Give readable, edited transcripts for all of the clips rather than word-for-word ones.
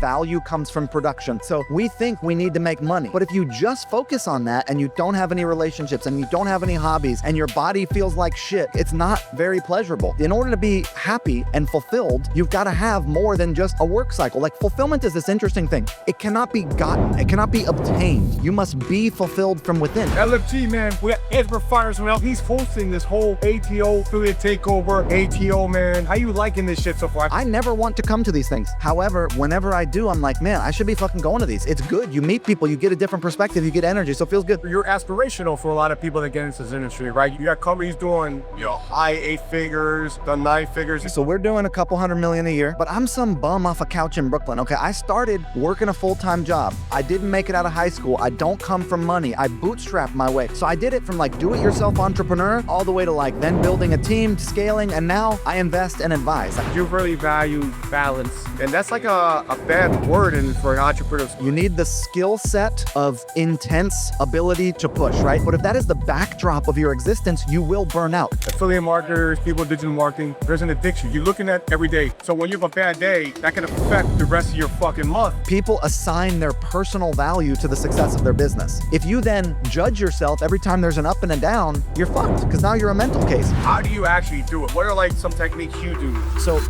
value comes from production. So we think we need to make money. But if you just focus on that and you don't have any relationships and you don't have any hobbies and your body feels like shit, it's not very pleasurable. In order to be happy and fulfilled, you've got to have more than just a work cycle. Like, fulfillment is this interesting thing. It cannot be gotten. It cannot be obtained. You must be fulfilled from within. LFG, man, we got Ezra Firestone. He's hosting this whole ATO affiliate takeover. ATO, man, how you liking this shit so far? I never want to come to these things. However, whenever I do, I'm like, man, I should be fucking going to these. It's good. You meet people, you get a different perspective, you get energy, so it feels good. You're aspirational for a lot of people that get into this industry, right? You got companies doing, high 8 figures, the 9 figures. So we're doing a couple $100 million a year, but I'm some bum off a couch in Brooklyn, okay? I started working a full-time job. I didn't make it out of high school. I don't come from money. I bootstrapped my way. So I did it from like do-it-yourself entrepreneur all the way to like then building a team, scaling, and now I invest and advise. You really value balance, and that's like a bad word for entrepreneurs. You need the skill set of intense ability to push, right? But if that is the backdrop of your existence, you will burn out. Affiliate marketers, people in digital marketing, there's an addiction. You're looking at every day. So when you have a bad day, that can affect the rest of your fucking month. People assign their personal value to the success of their business. If you then judge yourself every time there's an up and a down, you're fucked, because now you're a mental case. How do you actually do it? What are like some techniques you do? So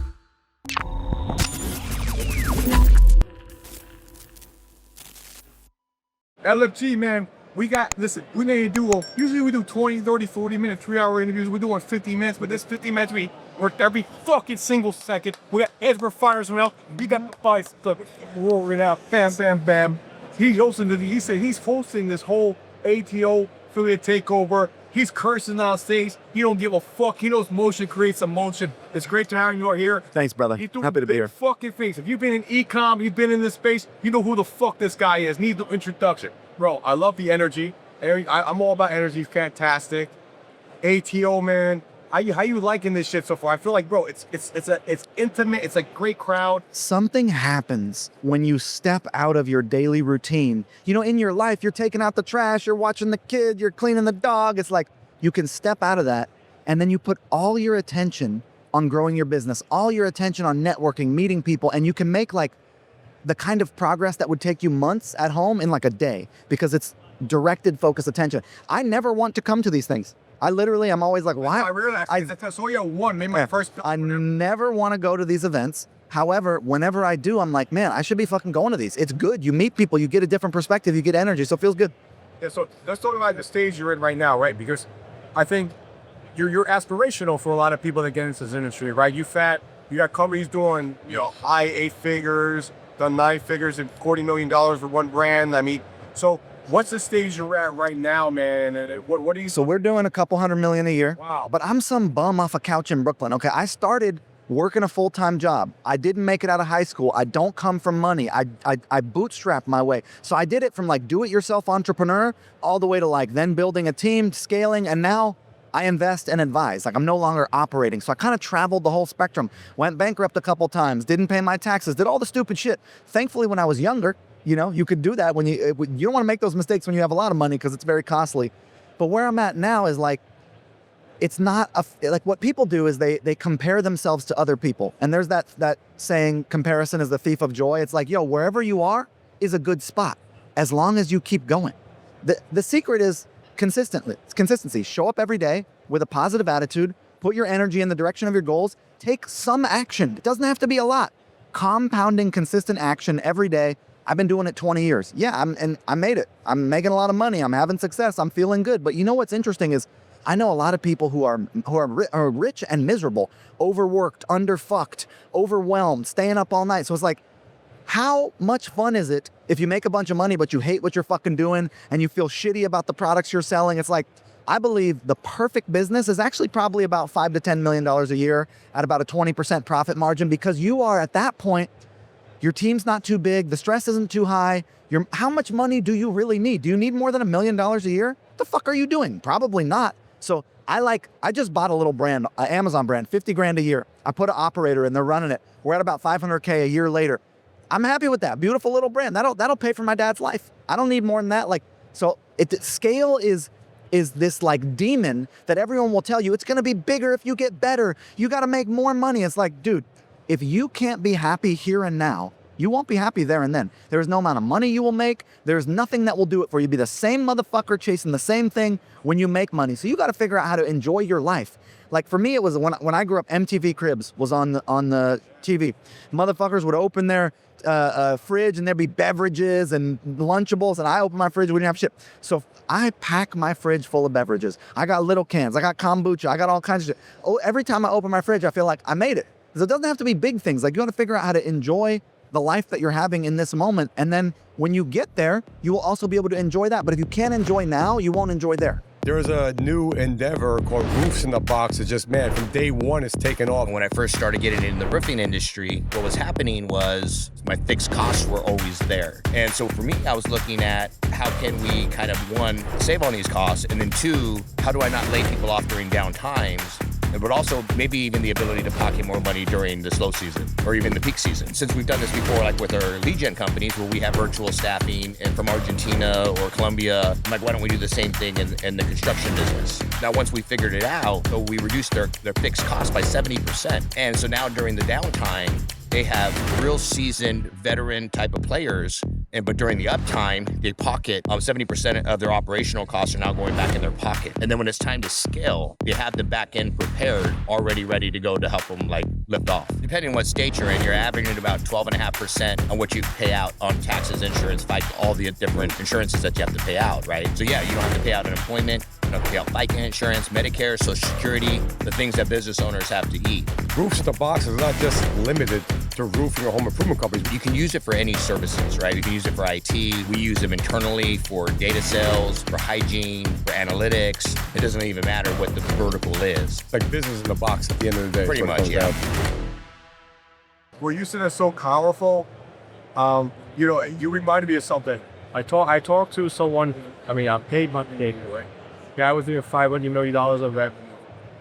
LFG, man, we need to do, usually we do 20, 30, 40 minute, 3-hour interviews. We're doing 50 minutes, but this 50 minutes, we work every fucking single second. We got Ezra Firestone. We got the fight stuff rolling out, bam, bam, bam. He said he's hosting this whole ATO affiliate takeover. He's cursing on stage. He don't give a fuck. He knows motion creates emotion. It's great to have you here. thanks, brother. Happy to be here. Fucking face. If you've been in e-com, you've been in this space, you know who the fuck this guy is. Need the introduction. Bro, I love the energy. I'm all about energy. Fantastic. ATO, man. How you liking this shit so far? I feel like, bro, it's intimate. It's a great crowd. Something happens when you step out of your daily routine. You know, in your life, you're taking out the trash, you're watching the kid, you're cleaning the dog. It's like you can step out of that, and then you put all your attention on growing your business, all your attention on networking, meeting people, and you can make like the kind of progress that would take you months at home in like a day, because it's directed, focused attention. I never want to come to these things. I'm always like, why? I realized I saw you one, maybe my first. I never want to go to these events. However, whenever I do, I'm like, man, I should be fucking going to these. It's good. You meet people, you get a different perspective, you get energy, so it feels good. Yeah, so let's talk about the stage you're in right now, right? Because I think you're aspirational for a lot of people that get into this industry, right? You got companies doing, high 8 figures, the 9 figures, and $40 million for one brand. I mean, so what's the stage you're at right now, man? And what do you? So we're doing a couple $100 million a year. Wow. But I'm some bum off a couch in Brooklyn, okay? I started working a full-time job. I didn't make it out of high school. I don't come from money. I bootstrapped my way. So I did it from like do-it-yourself entrepreneur all the way to like then building a team, scaling, and now I invest and advise. Like, I'm no longer operating. So I kind of traveled the whole spectrum, went bankrupt a couple times, didn't pay my taxes, did all the stupid shit. Thankfully, when I was younger, you could do that when you don't want to make those mistakes when you have a lot of money, because it's very costly. But where I'm at now is like, it's not like what people do is they compare themselves to other people. And there's that saying, comparison is the thief of joy. It's like, wherever you are is a good spot, as long as you keep going. The secret is consistency. Show up every day with a positive attitude, put your energy in the direction of your goals, take some action. It doesn't have to be a lot. Compounding consistent action every day. I've been doing it 20 years. Yeah, I made it. I'm making a lot of money. I'm having success. I'm feeling good. But you know what's interesting is I know a lot of people who are rich and miserable, overworked, underfucked, overwhelmed, staying up all night. So it's like, how much fun is it if you make a bunch of money, but you hate what you're fucking doing and you feel shitty about the products you're selling? It's like, I believe the perfect business is actually probably about $5 to $10 million a year at about a 20% profit margin, because you are at that point, your team's not too big, the stress isn't too high. How much money do you really need? Do you need more than $1 million a year? What the fuck are you doing? Probably not. So I just bought a little brand, an Amazon brand, 50 grand a year. I put an operator in, they're running it. We're at about 500K a year later. I'm happy with that. Beautiful little brand. That'll pay for my dad's life. I don't need more than that. Scale is this like demon that everyone will tell you it's gonna be bigger if you get better. You gotta make more money. It's like, dude, if you can't be happy here and now, you won't be happy there and then. There is no amount of money you will make. There's nothing that will do it for you. You'll be the same motherfucker chasing the same thing when you make money. So you got to figure out how to enjoy your life. Like for me, it was when I grew up, MTV Cribs was on the TV. Motherfuckers would open their fridge and there'd be beverages and Lunchables, and I opened my fridge, we didn't have shit. So I pack my fridge full of beverages. I got little cans, I got kombucha, I got all kinds of shit. Oh, every time I open my fridge, I feel like I made it. Because it doesn't have to be big things. Like you got to figure out how to enjoy the life that you're having in this moment. And then when you get there, you will also be able to enjoy that. But if you can't enjoy now, you won't enjoy there. There's a new endeavor called Roofs in the Box. It's just, man, from day one, it's taken off. When I first started getting into the roofing industry, what was happening was my fixed costs were always there. And so for me, I was looking at how can we kind of, one, save on these costs, and then two, how do I not lay people off during down times? But also maybe even the ability to pocket more money during the slow season or even the peak season. Since we've done this before, like with our lead gen companies where we have virtual staffing and from Argentina or Colombia, I'm like, why don't we do the same thing in the construction business? Now, once we figured it out, we reduced their fixed cost by 70%. And so now during the downtime, they have real seasoned veteran type of players. But during the uptime, they pocket 70% of their operational costs are now going back in their pocket. And then when it's time to scale, they have the back end prepared, already ready to go to help them like lift off. Depending on what state you're in, you're averaging about 12.5% on what you pay out on taxes, insurance, all the different insurances that you have to pay out, right? So yeah, you don't have to pay out unemployment, you don't have to pay out FICA insurance, Medicare, Social Security, the things that business owners have to eat. Roofs in the Box is not just limited to roofing or home improvement companies. You can use it for any services, right? You can use it for IT. We use them internally for data sales, for hygiene, for analytics. It doesn't even matter what the vertical is. Like business in the box at the end of the day. Pretty much, yeah. Where you said it's so powerful, you reminded me of something. I talked to someone, I paid my day away. Guy was doing $500 million of revenue.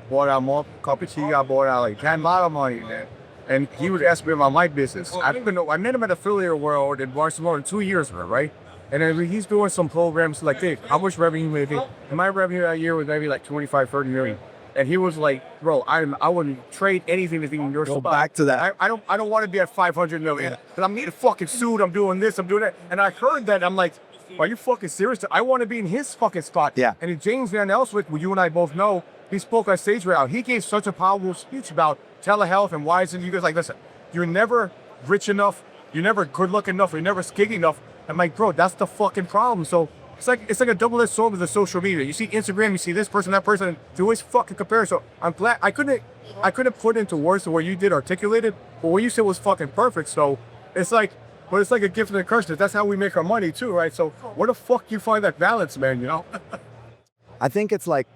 Bought out more companies, he got bought out like 10 lot of money, man. And he was asking me about my business. I don't even know, I met him at Affiliate World in Barcelona 2 years ago, right? And then he's doing some programs like, hey, how much revenue maybe? And my revenue that year was maybe like 25, 30 million. And he was like, bro, I wouldn't trade anything to think you're Go back to that. I don't want to be at 500 million. Because I'm getting fucking sued, I'm doing this, I'm doing that. And I heard that, I'm like, are you fucking serious? I want to be in his fucking spot. Yeah. And then James Van Elswick, who you and I both know, he spoke on stage right now. He gave such a powerful speech about telehealth and why isn't you guys like, listen, you're never rich enough, you're never good looking enough, you're never skiggy enough. I'm like, bro, that's the fucking problem. So it's like a double-edged sword with the social media. You see Instagram, you see this person, that person, they always fucking compare. So I'm glad I couldn't put into words the way you did articulate it, but what you said was fucking perfect. So it's like a gift and a curse. That's how we make our money too, right? So where the fuck you find that balance, man, you know? I think it's like,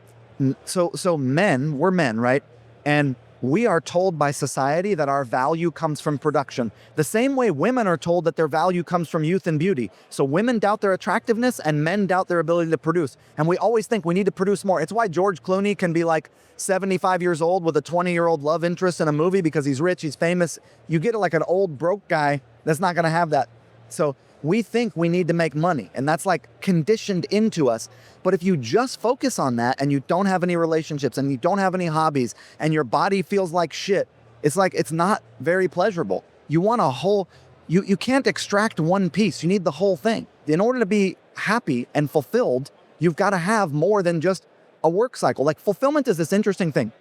so we're men, right? And we are told by society that our value comes from production. The same way women are told that their value comes from youth and beauty. So women doubt their attractiveness and men doubt their ability to produce. And we always think we need to produce more. It's why George Clooney can be like 75 years old with a 20-year-old love interest in a movie because he's rich, he's famous. You get like an old broke guy that's not gonna have that. So we think we need to make money, and that's like conditioned into us. But if you just focus on that and you don't have any relationships and you don't have any hobbies and your body feels like shit, it's like, it's not very pleasurable. You want a whole, you can't extract one piece. You need the whole thing. In order to be happy and fulfilled, you've got to have more than just a work cycle. Like fulfillment is this interesting thing.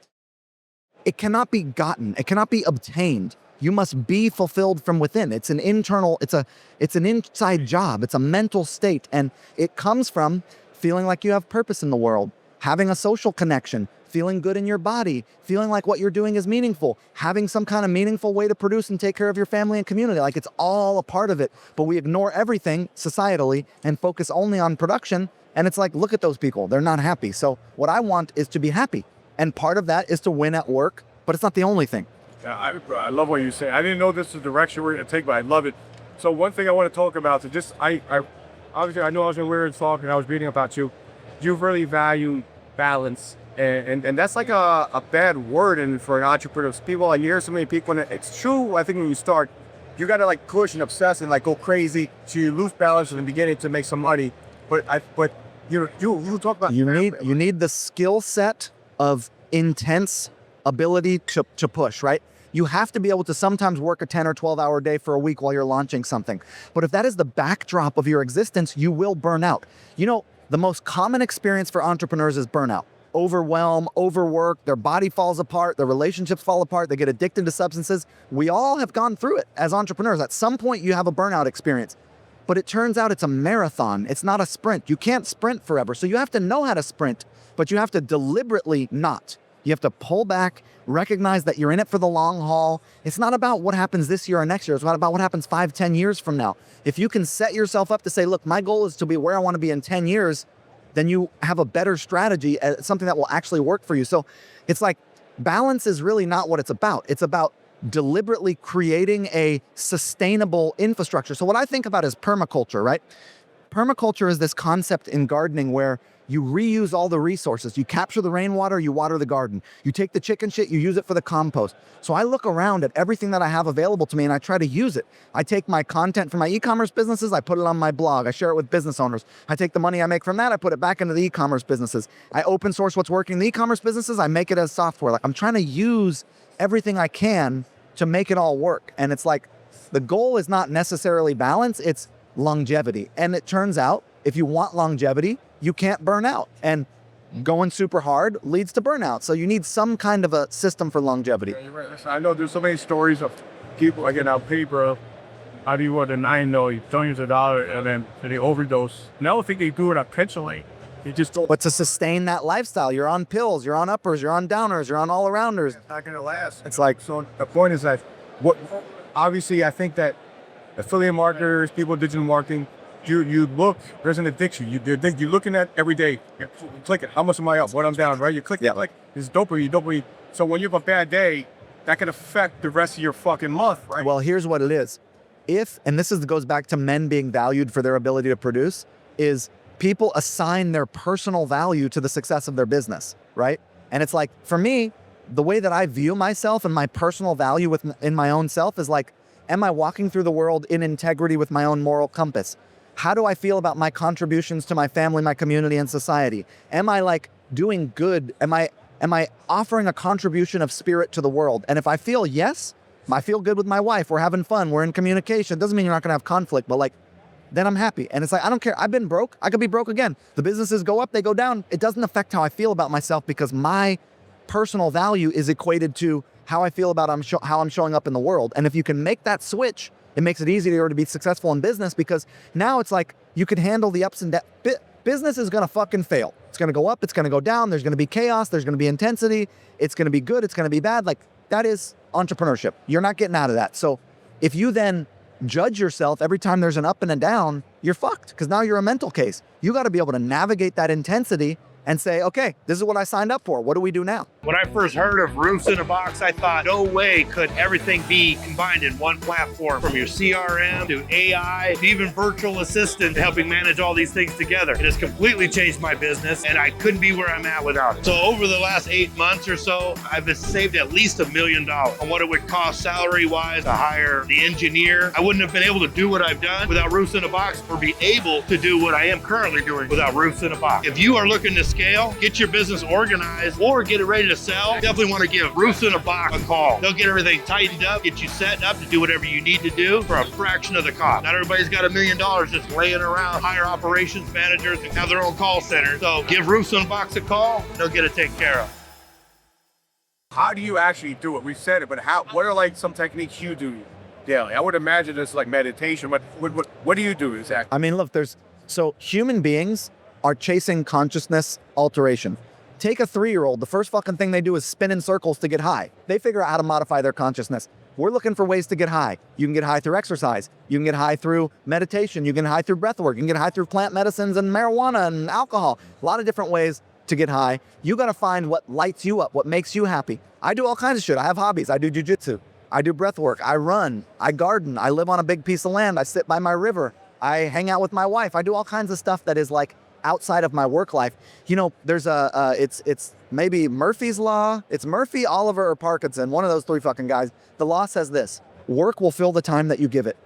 It cannot be gotten. It cannot be obtained. You must be fulfilled from within. It's an internal, it's an inside job. It's a mental state. And it comes from feeling like you have purpose in the world, having a social connection, feeling good in your body, feeling like what you're doing is meaningful, having some kind of meaningful way to produce and take care of your family and community. Like it's all a part of it, but we ignore everything societally and focus only on production. And it's like, look at those people, they're not happy. So what I want is to be happy. And part of that is to win at work, but it's not the only thing. Yeah, I love what you say. I didn't know this is the direction we're going to take, but I love it. So one thing I want to talk about, so just, obviously I know I was in weird talk and I was reading about you. You really value balance. And that's like a bad word and for entrepreneurs. People, like you hear so many people, and it's true, I think when you start, you got to like push and obsess and like go crazy. So you lose balance in the beginning to make some money. But you talk about you need the skill set of intense ability to push, right? You have to be able to sometimes work a 10 or 12-hour day for a week while you're launching something. But if that is the backdrop of your existence, you will burn out. You know, the most common experience for entrepreneurs is burnout. Overwhelm, overwork, their body falls apart, their relationships fall apart, they get addicted to substances. We all have gone through it as entrepreneurs. At some point, you have a burnout experience. But it turns out it's a marathon. It's not a sprint. You can't sprint forever. So you have to know how to sprint, but you have to deliberately not. You have to pull back, recognize that you're in it for the long haul. It's not about what happens this year or next year. It's not about what happens 5, 10 years from now. If you can set yourself up to say, look, my goal is to be where I want to be in 10 years, then you have a better strategy, something that will actually work for you. So it's like balance is really not what it's about. It's about deliberately creating a sustainable infrastructure. So what I think about is permaculture, right? Permaculture is this concept in gardening where you reuse all the resources. You capture the rainwater, you water the garden. You take the chicken shit, you use it for the compost. So I look around at everything that I have available to me and I try to use it. I take my content from my e-commerce businesses, I put it on my blog, I share it with business owners. I take the money I make from that, I put it back into the e-commerce businesses. I open source what's working in the e-commerce businesses, I make it as software. Like I'm trying to use everything I can to make it all work. And it's like, the goal is not necessarily balance, it's longevity. And it turns out, if you want longevity, you can't burn out. And going super hard leads to burnout. So you need some kind of a system for longevity. Yeah, you're right. Listen, I know there's so many stories of people like, I'll pay, bro. How do you want? And I know millions of dollars and then they overdose. And I don't think they do it intentionally. They just don't. But to sustain that lifestyle, you're on pills, you're on uppers, you're on downers, you're on all-arounders. It's not going to last. It's like, So the point is that, obviously I think that affiliate marketers, people in digital marketing, you look, there's an addiction. You're looking at every day. You click it. How much am I up? What I'm down, right? You click it, like, it's dopamine. So when you have a bad day, that can affect the rest of your fucking month, right? well, here's what it is. And this goes back to men being valued for their ability to produce, is people assign their personal value to the success of their business, right? And it's like, for me, the way that I view myself and my personal value in my own self is like, am I walking through the world in integrity with my own moral compass? How do I feel about my contributions to my family, my community, and society? Am I like doing good? Am I offering a contribution of spirit to the world? And if I feel yes, I feel good with my wife, we're having fun, we're in communication. Doesn't mean you're not gonna have conflict, but like, then I'm happy. And it's like, I don't care, I've been broke, I could be broke again. The businesses go up, they go down. It doesn't affect how I feel about myself because my personal value is equated to how I feel about how I'm showing up in the world. And if you can make that switch, it makes it easier to be successful in business because now it's like you can handle the ups and downs. Business is gonna fucking fail. It's gonna go up, it's gonna go down, there's gonna be chaos, there's gonna be intensity, it's gonna be good, it's gonna be bad. Like, that is entrepreneurship. You're not getting out of that. So if you then judge yourself every time there's an up and a down, you're fucked because now you're a mental case. You gotta be able to navigate that intensity and say, okay, this is what I signed up for. What do we do now? When I first heard of roofs in a box, I thought, no way could everything be combined in one platform, from your CRM to AI to even virtual assistant helping manage all these things together. It has completely changed my business and I couldn't be where I'm at without it. So over the last 8 months or so, I've saved at least $1 million on what it would cost salary-wise to hire the engineer. I wouldn't have been able to do what I've done without roofs in a box, or be able to do what I am currently doing without roofs in a box. If you are looking to scale, get your business organized, or get it ready to sell, definitely want to give Roofs in a Box a call. They'll get everything tightened up, get you set up to do whatever you need to do for a fraction of the cost. Not everybody's got $1 million just laying around. Hire operations managers and have their own call center. So give Roofs in a Box a call, they'll get it taken care of. How do you actually do it? We said it, but what are like some techniques you do daily? I would imagine it's like meditation, but what do you do exactly? I mean, look, so human beings are chasing consciousness alteration. Take a 3-year-old, the first fucking thing they do is spin in circles to get high. They figure out how to modify their consciousness. We're looking for ways to get high. You can get high through exercise. You can get high through meditation. You can get high through breath work. You can get high through plant medicines and marijuana and alcohol. A lot of different ways to get high. You gotta find what lights you up, what makes you happy. I do all kinds of shit. I have hobbies. I do jujitsu. I do breath work. I run. I garden. I live on a big piece of land. I sit by my river. I hang out with my wife. I do all kinds of stuff that is like outside of my work life. You know, there's it's maybe Murphy's Law. It's Murphy, Oliver, or Parkinson, one of those 3 fucking guys. The law says this: work will fill the time that you give it.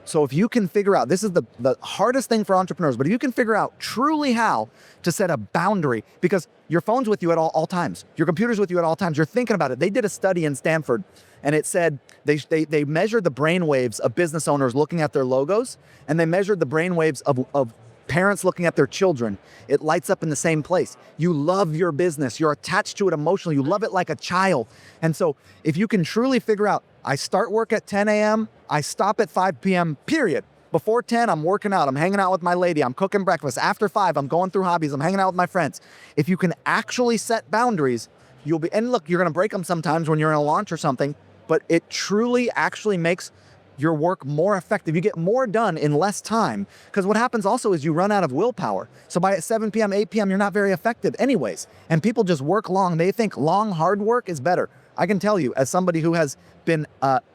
So if you can figure out, this is the hardest thing for entrepreneurs, but if you can figure out truly how to set a boundary, because your phone's with you at all times, your computer's with you at all times, you're thinking about it. They did a study in Stanford, and it said they measured the brain waves of business owners looking at their logos, and they measured the brain waves of parents looking at their children. It lights up in the same place. You love your business. You're attached to it emotionally. You love it like a child. And so if you can truly figure out, I start work at 10 a.m., I stop at 5 p.m., period. Before 10, I'm working out. I'm hanging out with my lady. I'm cooking breakfast. After 5, I'm going through hobbies. I'm hanging out with my friends. If you can actually set boundaries, you'll be, and look, you're going to break them sometimes when you're in a launch or something, but it truly actually makes your work more effective. You get more done in less time, because what happens also is you run out of willpower. So by 7 p.m., 8 p.m., you're not very effective anyways. And people just work long. They think long, hard work is better. I can tell you, as somebody who has been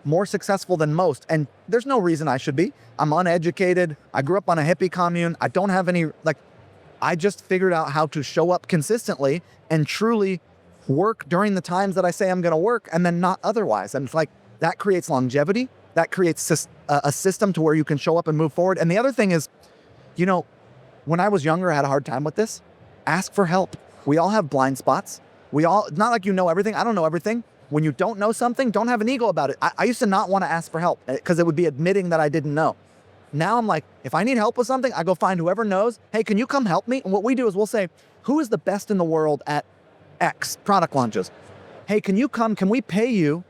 more successful than most, and there's no reason I should be. I'm uneducated. I grew up on a hippie commune. I don't have any, I just figured out how to show up consistently and truly work during the times that I say I'm going to work, and then not otherwise. And it's like, that creates longevity. That creates a system to where you can show up and move forward. And the other thing is, when I was younger, I had a hard time with this. Ask for help. We all have blind spots. Not like you know everything. I don't know everything. When you don't know something, don't have an ego about it. I used to not want to ask for help because it would be admitting that I didn't know. Now I'm like, if I need help with something, I go find whoever knows. Hey, can you come help me? And what we do is we'll say, who is the best in the world at X product launches? Hey, can you come? Can we pay you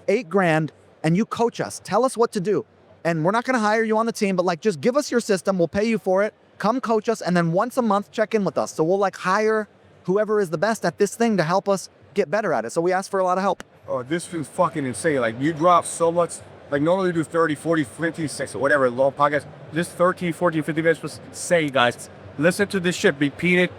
$8,000 and you coach us? Tell us what to do. And we're not going to hire you on the team, but just give us your system. We'll pay you for it. Come coach us. And then once a month, check in with us. So we'll hire whoever is the best at this thing to help us get better at it. So we ask for a lot of help. Oh, this feels fucking insane. You drop so much. Normally you do 30, 40, 50, 60, whatever, long podcast. Just 13, 14, 50 minutes. Just say, guys, listen to this shit. Repeat it.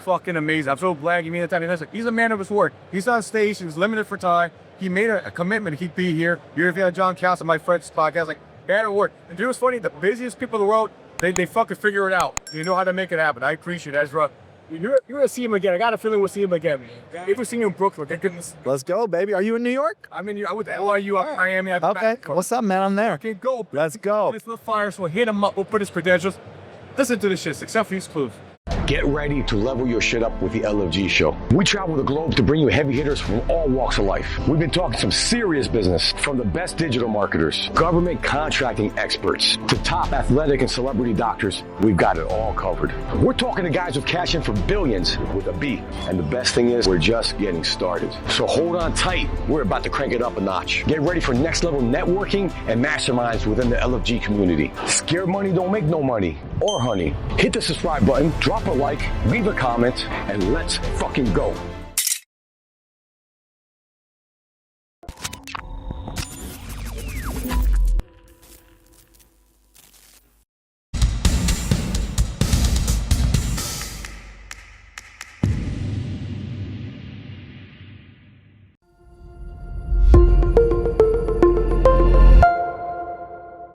Fucking amazing. I'm so glad you made the time. He's a man of his word. He's on stage. He's limited for time. He made a commitment. He'd be here. You're here, John Castle, my friend's podcast. Man of work. And dude, it's funny. The busiest people in the world, they fucking figure it out. They know how to make it happen. I appreciate it, Ezra. You're gonna see him again. I got a feeling we'll see him again. If we see him in Brooklyn, thank goodness. Let's go, baby. Are you in New York? I went to NYU, up in Miami. Okay. What's up, man? I'm there. Okay, go. Let's go. This little fire, so we'll hit him up. We'll put his credentials. Listen to this shit, except for these clues. Get ready to level your shit up with the LFG Show. We travel the globe to bring you heavy hitters from all walks of life. We've been talking some serious business, from the best digital marketers, government contracting experts, to top athletic and celebrity doctors. We've got it all covered. We're talking to guys with cash in for billions with a B. And the best thing is, we're just getting started. So hold on tight. We're about to crank it up a notch. Get ready for next level networking and masterminds within the LFG community. Scared money don't make no money or honey. Hit the subscribe button, drop a like, leave a comment, and let's fucking go.